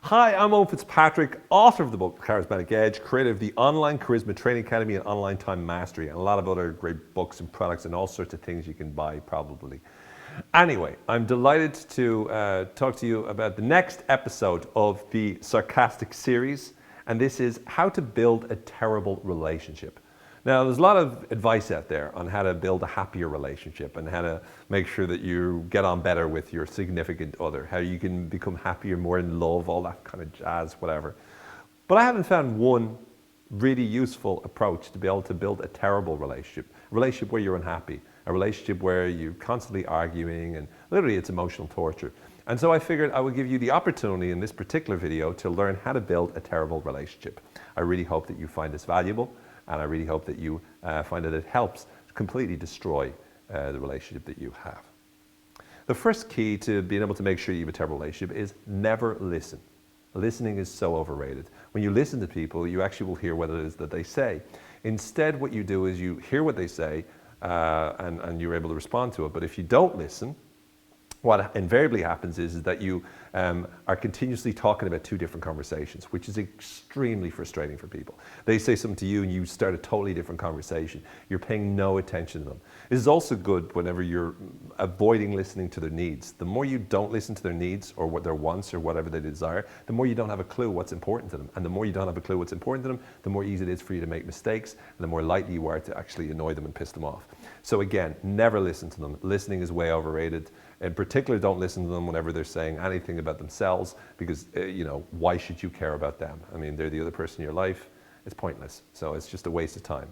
Hi, I'm Owen Fitzpatrick, author of the book Charismatic Edge, creator of the online Charisma Training Academy and Online Time Mastery, and a lot of other great books and products and all sorts of things you can buy probably. Anyway, I'm delighted to talk to you about the next episode of the Sarcastic Series, and this is how to build a terrible relationship. Now, there's a lot of advice out there on how to build a happier relationship and how to make sure that you get on better with your significant other, how you can become happier, more in love, all that kind of jazz, whatever. But I haven't found one really useful approach to be able to build a terrible relationship, a relationship where you're unhappy, a relationship where you're constantly arguing and literally it's emotional torture. And so I figured I would give you the opportunity in this particular video to learn how to build a terrible relationship. I really hope that you find this valuable. And I really hope that you find that it helps completely destroy the relationship that you have. The first key to being able to make sure you have a terrible relationship is never listen. Listening is so overrated. When you listen to people, you actually will hear what it is that they say. Instead, what you do is you hear what they say and you're able to respond to it. But if you don't listen, what invariably happens is that you are continuously talking about two different conversations, which is extremely frustrating for people. They say something to you and you start a totally different conversation. You're paying no attention to them. This is also good whenever you're avoiding listening to their needs. The more you don't listen to their needs or what their wants or whatever they desire, the more you don't have a clue what's important to them. And the more you don't have a clue what's important to them, the more easy it is for you to make mistakes and the more likely you are to actually annoy them and piss them off. So again, never listen to them. Listening is way overrated. In particular, don't listen to them whenever they're saying anything about themselves because, why should you care about them? I mean, they're the other person in your life. It's pointless. So it's just a waste of time.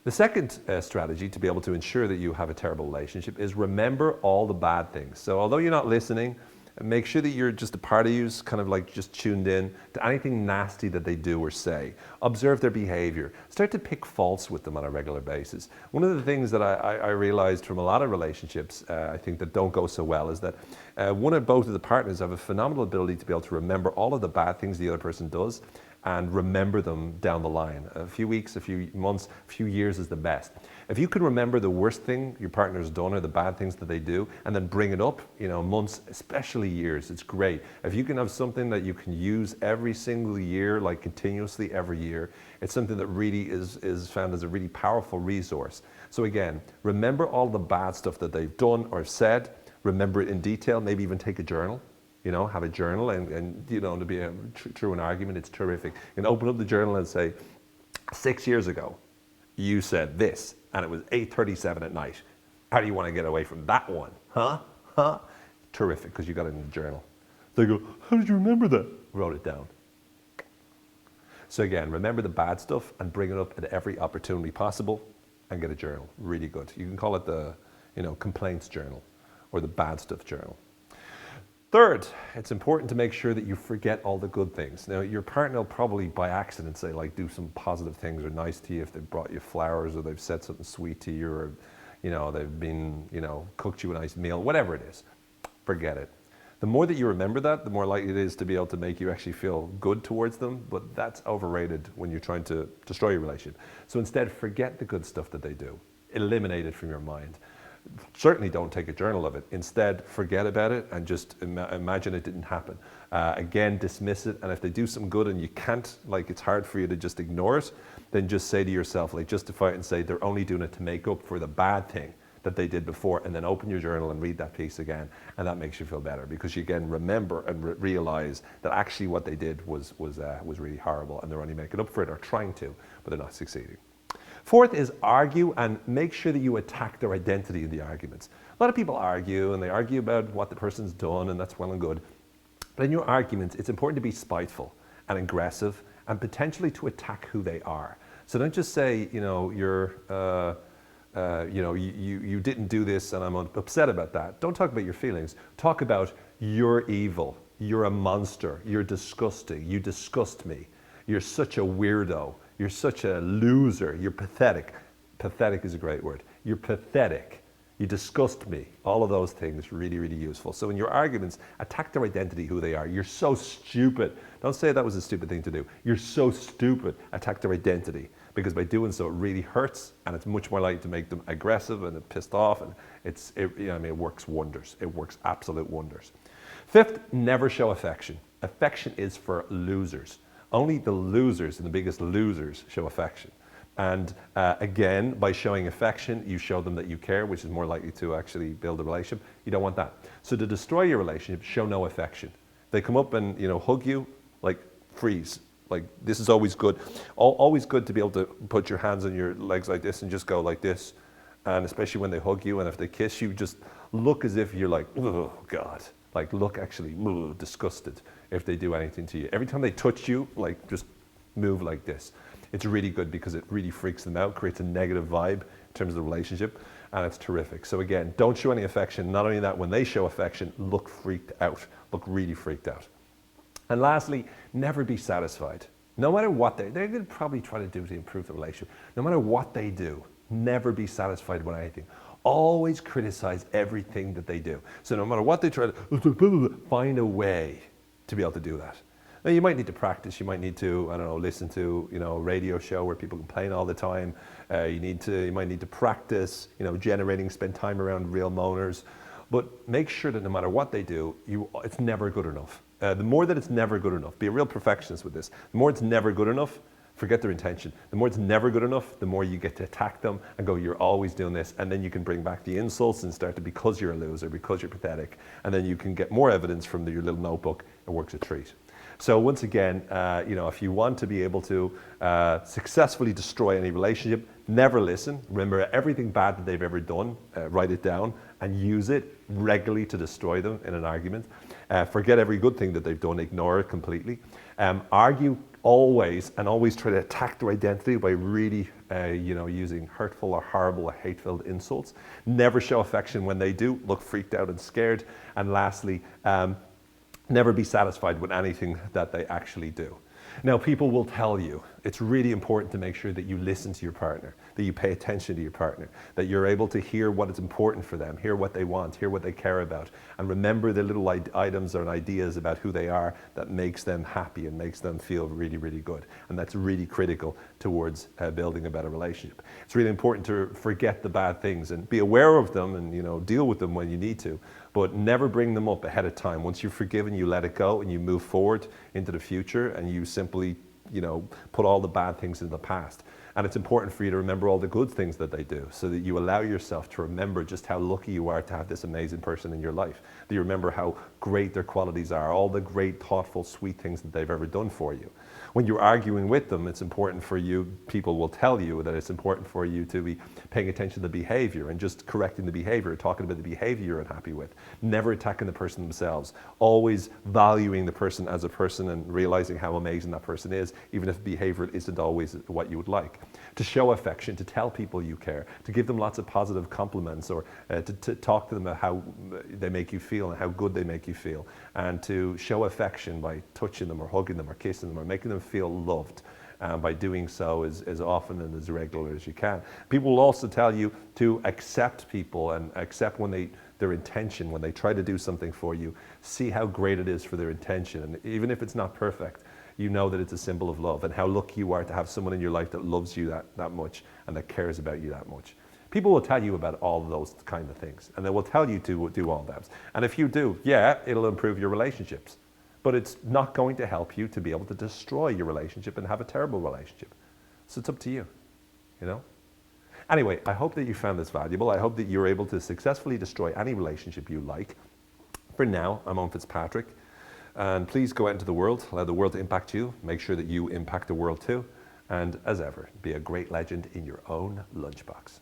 The second strategy to be able to ensure that you have a terrible relationship is remember all the bad things. So although you're not listening, make sure that you're just a part of you's kind of like just tuned in to anything nasty that they do or say. Observe their behavior. Start to pick faults with them on a regular basis. One of the things that I realized from a lot of relationships, I think that don't go so well is that one or both of the partners have a phenomenal ability to be able to remember all of the bad things the other person does and remember them down the line. A few weeks, a few months, a few years is the best. If you can remember the worst thing your partner's done or the bad things that they do and then bring it up, months, especially years, it's great. If you can have something that you can use every single year, like continuously every year, it's something that really is found as a really powerful resource. So again, remember all the bad stuff that they've done or said, remember it in detail, maybe even take a journal. Have a journal and to be through an argument, it's terrific. You can open up the journal and say, 6 years ago, you said this, and it was 8:37 at night. How do you want to get away from that one? Huh? Terrific, because you got it in the journal. They go, how did you remember that? Wrote it down. So again, remember the bad stuff and bring it up at every opportunity possible and get a journal. Really good. You can call it the, complaints journal or the bad stuff journal. Third, it's important to make sure that you forget all the good things. Now, your partner will probably by accident say, do some positive things or nice to you if they've brought you flowers or they've said something sweet to you or, they've been, cooked you a nice meal, whatever it is. Forget it. The more that you remember that, the more likely it is to be able to make you actually feel good towards them, but that's overrated when you're trying to destroy your relationship. So instead, forget the good stuff that they do. Eliminate it from your mind. Certainly don't take a journal of it. Instead, forget about it and just imagine it didn't happen. Again, dismiss it. And if they do some good and you can't, it's hard for you to just ignore it, then just say to yourself, justify it and say they're only doing it to make up for the bad thing that they did before. And then open your journal and read that piece again. And that makes you feel better because you again remember and realize that actually what they did was really horrible and they're only making up for it or trying to, but they're not succeeding. Fourth is argue and make sure that you attack their identity in the arguments. A lot of people argue and they argue about what the person's done and that's well and good. But in your arguments, it's important to be spiteful and aggressive and potentially to attack who they are. So don't just say, you didn't do this and I'm upset about that. Don't talk about your feelings. Talk about you're evil, you're a monster, you're disgusting, you disgust me, you're such a weirdo. You're such a loser. You're pathetic. Pathetic is a great word. You're pathetic. You disgust me. All of those things really, really useful. So in your arguments, attack their identity, who they are. You're so stupid. Don't say that was a stupid thing to do. You're so stupid. Attack their identity. Because by doing so, it really hurts and it's much more likely to make them aggressive and pissed off. And it works wonders. It works absolute wonders. Fifth, never show affection. Affection is for losers. Only the losers and the biggest losers show affection. And again, by showing affection, you show them that you care, which is more likely to actually build a relationship. You don't want that. So to destroy your relationship, show no affection. They come up and hug you, like freeze. Like this is always good. Always good to be able to put your hands on your legs like this and just go like this. And especially when they hug you and if they kiss you, just look as if you're like, oh God. Like look actually disgusted if they do anything to you. Every time they touch you, like just move like this. It's really good because it really freaks them out, creates a negative vibe in terms of the relationship, and it's terrific. So again, don't show any affection. Not only that, when they show affection, look freaked out, look really freaked out. And lastly, never be satisfied. No matter what they're going to probably try to do to improve the relationship. No matter what they do, never be satisfied with anything. Always criticize everything that they do. So no matter what they try to, find a way to be able to do that. Now you might need to practice, you might need to, I don't know, listen to, a radio show where people complain all the time. You might need to practice, generating, spend time around real moaners. But make sure that no matter what they do, it's never good enough. The more that it's never good enough, be a real perfectionist with this. The more it's never good enough, forget their intention. The more it's never good enough, the more you get to attack them and go, you're always doing this. And then you can bring back the insults and start to, because you're a loser, because you're pathetic. And then you can get more evidence from your little notebook. It works a treat. So once again, if you want to be able to successfully destroy any relationship, never listen. Remember everything bad that they've ever done, write it down and use it regularly to destroy them in an argument. Forget every good thing that they've done, ignore it completely. Argue always, and always try to attack their identity by really, using hurtful or horrible or hate-filled insults. Never show affection when they do, look freaked out and scared. And lastly, never be satisfied with anything that they actually do. Now, people will tell you, it's really important to make sure that you listen to your partner, that you pay attention to your partner, that you're able to hear what is important for them, hear what they want, hear what they care about, and remember the little items or ideas about who they are that makes them happy and makes them feel really, really good. And that's really critical towards building a better relationship. It's really important to forget the bad things and be aware of them and deal with them when you need to, but never bring them up ahead of time. Once you've forgiven, you let it go and you move forward into the future and you simply put all the bad things in the past. And it's important for you to remember all the good things that they do so that you allow yourself to remember just how lucky you are to have this amazing person in your life. That you remember how great their qualities are, all the great, thoughtful, sweet things that they've ever done for you. When you're arguing with them, it's important for you, people will tell you that it's important for you to be paying attention to the behavior and just correcting the behavior, talking about the behavior you're unhappy with, never attacking the person themselves, always valuing the person as a person and realizing how amazing that person is, even if behavior isn't always what you would like. To show affection, to tell people you care, to give them lots of positive compliments or to talk to them about how they make you feel and how good they make you feel, and to show affection by touching them or hugging them or kissing them or making them feel loved. By doing so as often and as regular as you can. People will also tell you to accept people and accept their intention when they try to do something for you. See how great it is for their intention, and even if it's not perfect, you know that it's a symbol of love and how lucky you are to have someone in your life that loves you that much and that cares about you that much. People will tell you about all of those kind of things, and they will tell you to do all that. And if you do, yeah, it'll improve your relationships. But it's not going to help you to be able to destroy your relationship and have a terrible relationship. So it's up to you, Anyway, I hope that you found this valuable. I hope that you're able to successfully destroy any relationship you like. For now, I'm Owen Fitzpatrick. And please go out into the world, allow the world to impact you. Make sure that you impact the world too. And as ever, be a great legend in your own lunchbox.